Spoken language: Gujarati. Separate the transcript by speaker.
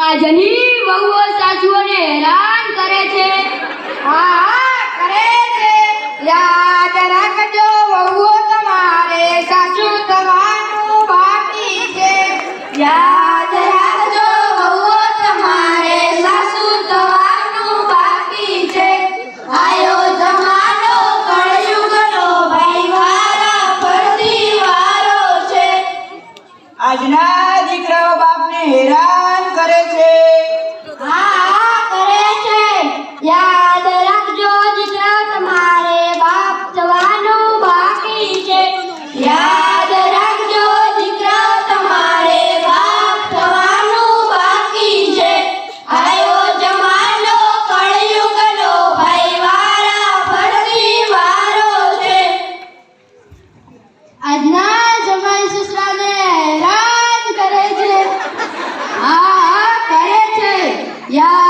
Speaker 1: આજની વહુઓ સાસુઓને હેરાન કરે છે.
Speaker 2: હા કરે છે. યાદ રાખજો વહુઓ તમારે સાસુ થવાનું બાકી છે. યાદ રાખજો વહુઓ તમારે સાસુ થવાનું બાકી છે. આયો જમાનો કળયુગનો ભાઈ વારા ફરતી વારો છે.
Speaker 3: આજના દીકરાઓ બાપને હેરાન કરે છે.
Speaker 2: હા કરે છે. યાદ રાખજો દીકરા તમારે બાપ થવાનું બાકી છે. યાદ રાખજો દીકરા તમારે બાપ થવાનું બાકી છે. આયો જમાનો કળયુગનો ભાઈ વારા ફરતી વારો છે. આજના જમાઈ સસરાને હેરાન કરે છે. હા કરે છે. યાદ